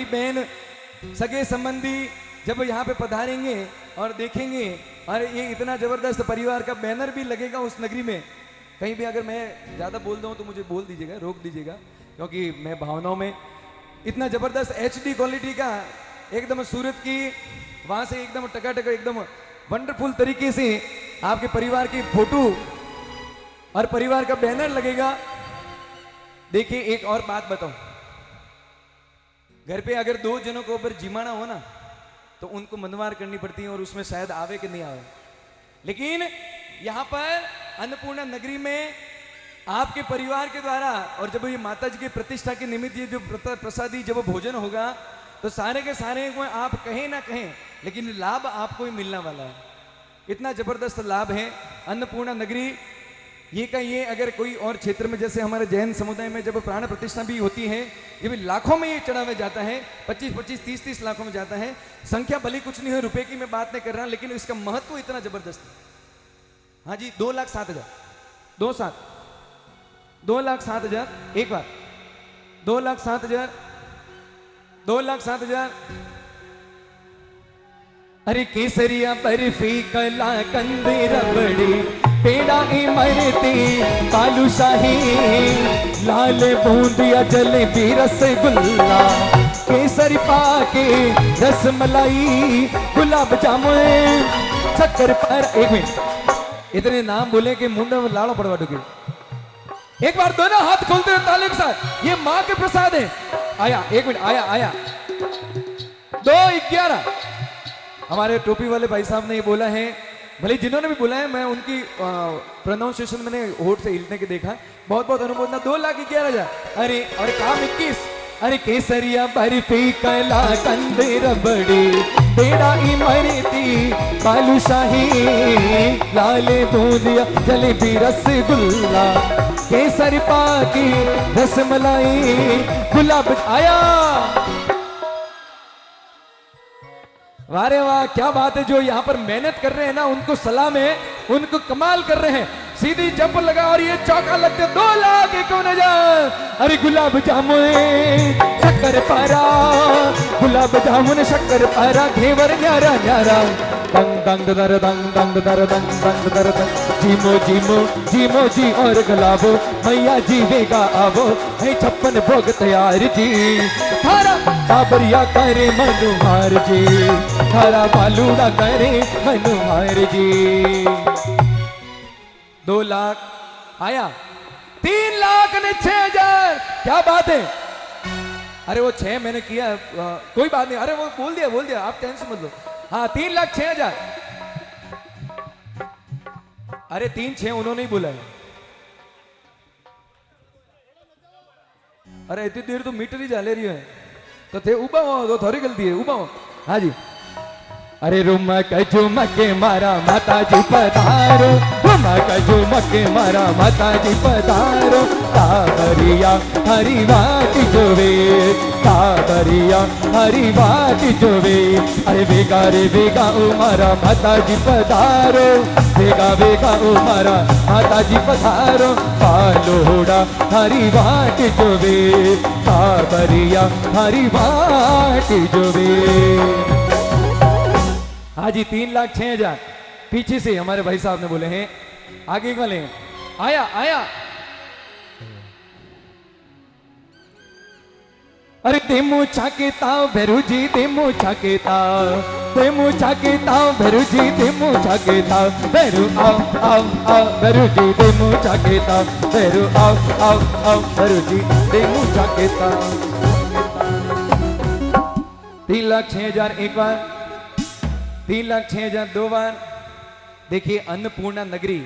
भाई बहन सगे संबंधी जब यहाँ पे पधारेंगे और देखेंगे, और ये इतना जबरदस्त परिवार का बैनर भी लगेगा उस नगरी में। कहीं भी अगर मैं ज़्यादा बोल दूँ तो मुझे बोल दीजिएगा, रोक दीजिएगा, क्योंकि मैं भावनाओं में। इतना जबरदस्त HD क्वालिटी का एकदम सूरत की वहाँ से एकदम टकाटक एकदम वंडरफुल तरीके से आपके परिवार की फोटो और परिवार का बैनर लगेगा। देखिए एक और बात बताऊं, घर पे अगर 2 जनों के ऊपर जिमाना हो ना तो उनको मनवार करनी पड़ती है और उसमें शायद आवे कि नहीं आवे। लेकिन यहाँ पर अन्नपूर्णा नगरी में आपके परिवार के द्वारा और जब ये माता जी की प्रतिष्ठा के निमित्त ये जो प्रसादी जब भोजन होगा तो सारे के सारे को आप कहें ना कहें लेकिन लाभ आपको ही मिलने वाला है। इतना जबरदस्त लाभ है अन्नपूर्णा नगरी ये का ये। अगर कोई और क्षेत्र में जैसे हमारे जैन समुदाय में जब प्राण प्रतिष्ठा भी होती है ये भी लाखों में ये चढ़ावा जाता है, 25-25, 30-30 लाखों में जाता है। संख्या भली कुछ नहीं है, रुपए की मैं बात नहीं कर रहा, लेकिन इसका महत्व इतना जबरदस्त है। हाँ जी, 2,07,000 2,07,000 एक बार 2,07,000 2,07,000। अरे केसरिया बर्फी कला कंद रबड़ी पेड़ा इमरती बालूशाही लाल बूंदिया जलेबी रसगुल्ला केसरी पाके रसमलाई गुलाब जामुन शक्कर पर। एक मिनट, इतने नाम बोले कि मुंडे में लाड़ो पड़वा डूबे। एक बार दोनों हाथ खोलते हुए ताली के साथ, ये मां के प्रसाद है। आया, एक मिनट, आया 2,11। हमारे टोपी वाले भाई साहब ने ये बोला है, भले जिन्होंने भी बोला है, मैं उनकी प्रोनाउंसिएशन मैंने होठ से हिलने के देखा। बहुत बहुत अनुमोदना। 2,11,000। अरे और काम 21। अरे केसरिया बर्फी कला कंद रबड़ी पेड़ा इमरती बालूशाही लाल बूंदिया जलेबी रसगुल्ला केसरी पाकी रसमलाई गुलाब। आया, वारे वाह, क्या बात है। जो यहाँ पर मेहनत कर रहे हैं ना उनको सलाम है, उनको कमाल कर रहे हैं। सीधी जंप लगा और ये चौका लगते 2,51,000। अरे गुलाब जामुन शक्कर पारा गुलाब जामुन शक्कर पारा घेवर न्यारा न्यारा दंग दंग दर दंग दंग दर दंग दंग दर दंग जीमो जीमो जीमो जी और गुलाबो मैया जी वेगा आवो है 56 भोग तैयार जी थारा बाबरिया करे मनुहार जी थारा बालूड़ा करे मनुहार जी। 2 लाख आया, 3,06,000। क्या बात है। अरे वो 6 मैंने किया, कोई बात नहीं। अरे वो बोल दिया, आप टेंशन मत लो। हाँ, 3,06,000। अरे 3,06,000 उन्होंने ही बोला है। अरे इतनी देर तो मीटर ही जा ले रही है तो थे उबा हो तो थोड़ी गलती है, उबा हो। हाँ जी। अरे रुमक झुमके मारा माता जी पधारो रुमक झुमके मारा माता जी पधारो काबरिया हरी बात जोवे काबरिया हरी बात जोवे। अरे बेगा उमारा माता जी पधारो बेगा उमारा माता जी पधारो पालोड़ा हरी बात जोवे काबरिया हरी बात जोवे। हाँ जी, 3,06,000 पीछे से हमारे भाई साहब ने बोले हैं, आगे वाले हैं। आया अरे देमू छाके ताव भैरू जी देमू छाके ताव भैरू जी देमू छाके ताव भैरू आओ भैरू जी देमू छाके ताव भैरू आओ भैरू जी देमू छाके ताव। 3,06,000 एक बार, 3,06,000 2 बार। देखिए अन्नपूर्णा नगरी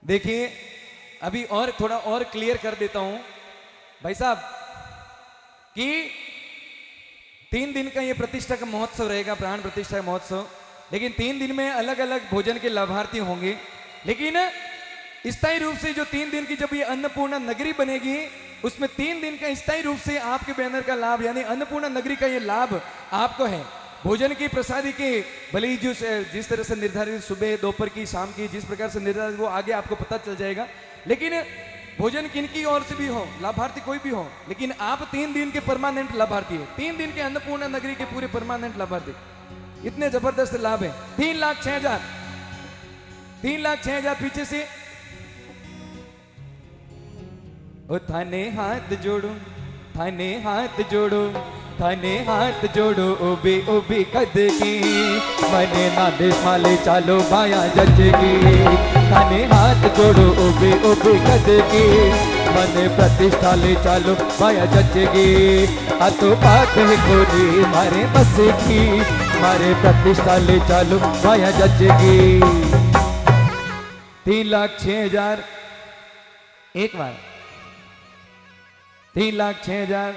देखिए अभी और थोड़ा और क्लियर कर देता हूं भाई साहब कि 3 दिन का ये प्रतिष्ठा का महोत्सव रहेगा, प्राण प्रतिष्ठा महोत्सव। लेकिन 3 दिन में अलग अलग भोजन के लाभार्थी होंगे। लेकिन स्थायी रूप से जो 3 दिन की जब ये अन्नपूर्णा नगरी बनेगी उसमें 3 दिन का स्थायी रूप से आपके बैनर का लाभ यानी अन्नपूर्णा नगरी का ये लाभ आपको है। भोजन की प्रसादी के भले ही जो जिस तरह से निर्धारित सुबह दोपहर की शाम की जिस प्रकार से निर्धारित वो आगे आपको पता चल जाएगा, लेकिन भोजन किनकी ओर से भी हो, लाभार्थी कोई भी हो, लेकिन आप 3 दिन के परमानेंट लाभार्थी है, 3 दिन के अन्नपूर्णा नगरी के पूरे परमानेंट लाभार्थी। इतने जबरदस्त लाभ है। 3,06,000 3,06,000 पीछे से ओ थाने हाथ जोड़ो, थाने हाथ जोड़ो, थाने हाथ जोड़ो ओबे ओबे कद की मने ना दे माले चालो बाया जज की। थाने हाथ जोड़ो ओबे ओबे कद की मने प्रतिष्ठा ले चालो बाया जज की। आ तो बात है कोनी मारे बस की, मारे प्रतिष्ठा ले चालो बाया जज की। 3,06,000 एक बार 3,06,000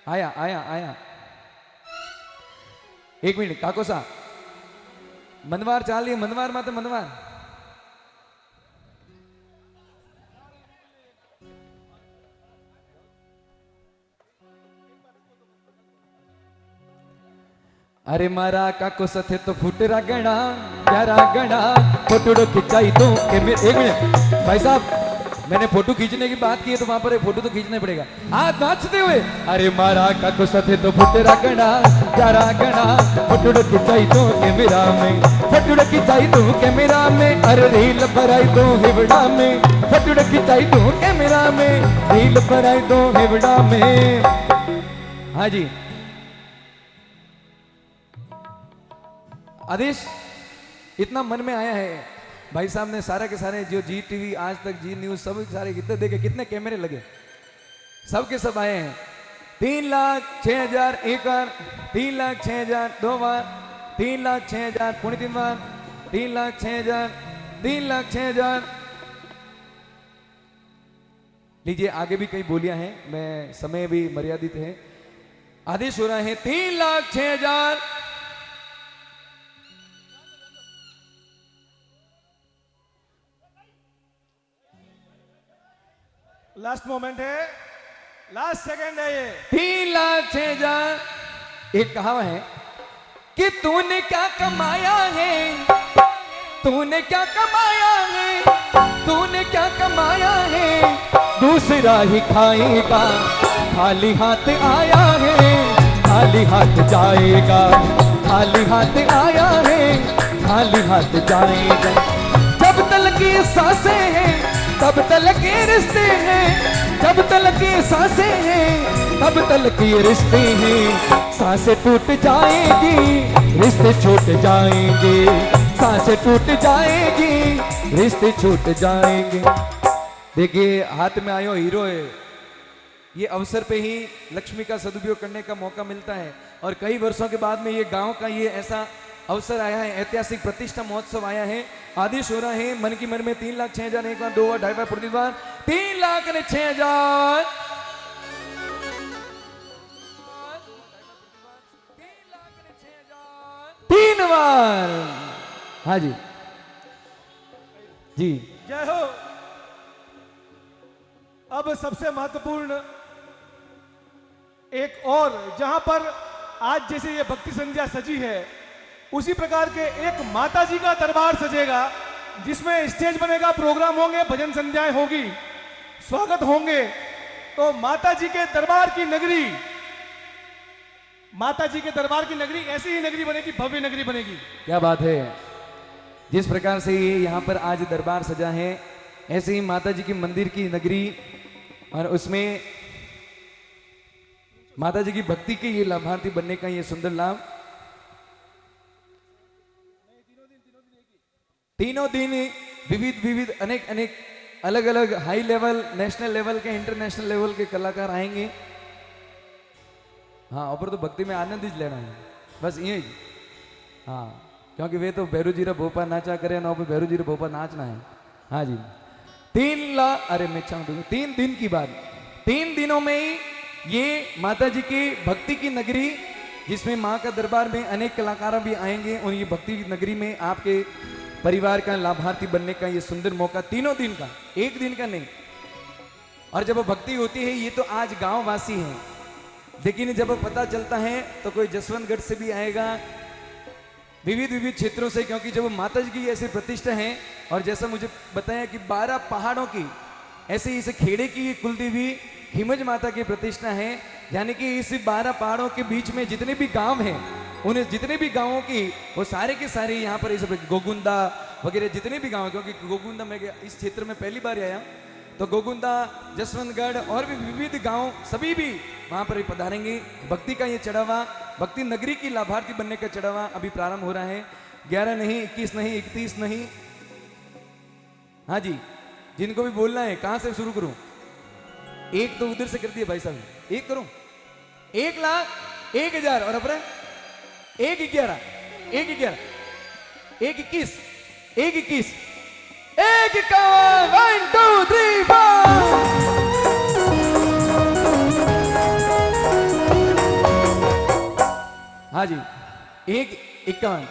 आया आया आया। 1 मिनट काको सा मनवार चाली मनवार माते मनवार अरे मारा काको सथे तो फुटरा गणा प्यारा गणा फोटो खिंचाई तो के मेरे। 1 मिनट भाई साहब, मैंने फोटो खींचने की बात की है तो वहां पर एक फोटो तो खींचना पड़ेगा। हाथ नाचते हुए अरे मारा काको सथे तो फुटरा गणा प्यारा गणा फोटो खिंचाई तो कैमरा में, फोटो खिंचाई तो कैमरा में, अरे रील भराई तो हिवड़ा में, फोटो खिंचाई तो कैमरा में, रील भराई तो हिवड़ा में। हाँ जी आदेश इतना मन में आया है, भाई साहब ने सारे के सारे जो जी टीवी आज तक जी न्यूज सब सारे कितने देखे, कितने कैमरे लगे, सब के सब आए हैं। 3,06,000 एक बार, 3,06,000 दो बार, 3,06,000 पुणे 3 बार, 3,06,000 3,06,000। लीजिए आगे भी कई बोलियां हैं, मैं समय भी मर्यादित है। आदेश हो रहा है 3,06,000 लास्ट मोमेंट है, लास्ट सेकंड है ये। 3,06,000। एक कहावत है कि तूने क्या कमाया है, तूने क्या कमाया है, तूने क्या कमाया है, दूसरा ही खाएगा, खाली हाथ आया है, खाली हाथ जाएगा, खाली हाथ आया है, खाली हाथ जाएगा। जब तक की सांसें हैं तब तक के रिश्ते हैं, जब तक की सांसें हैं तब तक के रिश्ते हैं। सांसें टूट जाएगी रिश्ते छूट जाएंगे, सांसें टूट जाएगी रिश्ते छूट जाएंगे। देखिए हाथ में आयो हीरो है, ये अवसर पे ही लक्ष्मी का सदुपयोग करने का मौका मिलता है और कई वर्षों के बाद में ये गांव का ये ऐसा अवसर आया है, ऐतिहासिक प्रतिष्ठा महोत्सव आया है। आदेश हो रहा है मन की मन में 3,06,000 एक बार, 2 बार, 2.5 बार, प्रति बार 3,06,000 3 बार। हाँ जी जी जय हो। अब सबसे महत्वपूर्ण एक और, जहां पर आज जैसे ये भक्ति संध्या सजी है उसी प्रकार के एक माता जी का दरबार सजेगा, जिसमें स्टेज बनेगा, प्रोग्राम होंगे, भजन संध्याएं होगी, स्वागत होंगे। तो माता जी के दरबार की नगरी, माता जी के दरबार की नगरी ऐसी ही नगरी बनेगी, भव्य नगरी बनेगी। क्या बात है। जिस प्रकार से ये यहाँ पर आज दरबार सजा है ऐसे ही माता जी की मंदिर की नगरी और उसमें माता जी की भक्ति के ये लाभार्थी बनने का ये सुंदर लाभ। तीनों दिन विविध विविध अनेक अनेक अलग अलग हाई लेवल, नेशनल लेवल के, इंटरनेशनल लेवल के कलाकार आएंगे। हाँ ऊपर तो भक्ति में आनंद ही लेना है बस ये। हाँ क्योंकि वे तो भैरू जीरा भोपा नाचा करे ना, भैरू जीरा भोपा नाचना है। हाँ जी 3 दिन की बात, 3 दिनों में ही ये माता जी की भक्ति की नगरी, जिसमें माँ का दरबार में अनेक कलाकार भी आएंगे और ये भक्ति की नगरी में आपके परिवार का लाभार्थी बनने का ये सुंदर मौका, तीनों दिन का, एक दिन का नहीं। और जब भक्ति होती है, ये तो आज गांव वासी हैं, लेकिन जब पता चलता है तो कोई जसवंतगढ़ से भी आएगा, विविध विविध क्षेत्रों से, क्योंकि जब माता जी की ऐसी प्रतिष्ठा है, और जैसा मुझे बताया कि 12 पहाड़ों की ऐसे इस खेड़े की कुलदेवी हिमज माता की प्रतिष्ठा है, यानी कि इस 12 पहाड़ों के बीच में जितने भी गांव हैं, उन्हें जितने भी गांवों की वो सारे के सारे यहाँ पर इस गोगुंदा वगैरह जितने भी गांव, क्योंकि गोगुंदा में इस क्षेत्र में पहली बार आया, तो गोगुंदा, जसवंतगढ़ और भी विविध गांव सभी भी वहां पर पधारेंगे। भक्ति का ये चढ़ावा, भक्ति नगरी की लाभार्थी बनने का चढ़ावा अभी प्रारंभ हो रहा है। 11 नहीं, 21 नहीं, 31 नहीं, हाँ जी, जिनको भी बोलना है, कहां से शुरू करूं? एक तो उधर से कर दिए भाई साहब, एक करूं, 1 लाख 1 हजार, और अपने 1 11 1 11 1 21 1 21 1 51 1 2 3 4। हाँ जी, 1 51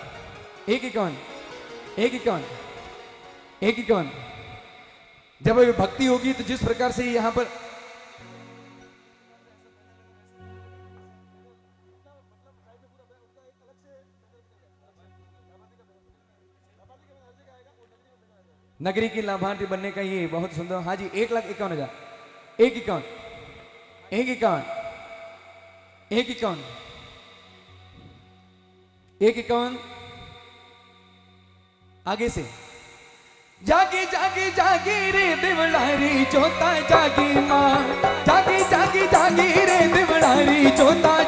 1 51 1 51 1 51। जब ये भक्ति होगी तो जिस प्रकार से यहां पर नगरी की लाभार्थी बनने का ये बहुत सुंदर। हाँ जी, 1,51,000 1 51 1 51 1 51 1 51। आगे से जागी जागी जागी रे दिवड़ारी चोता जागी माँ, जागी जागी जागी रे दिवड़ारी चोता।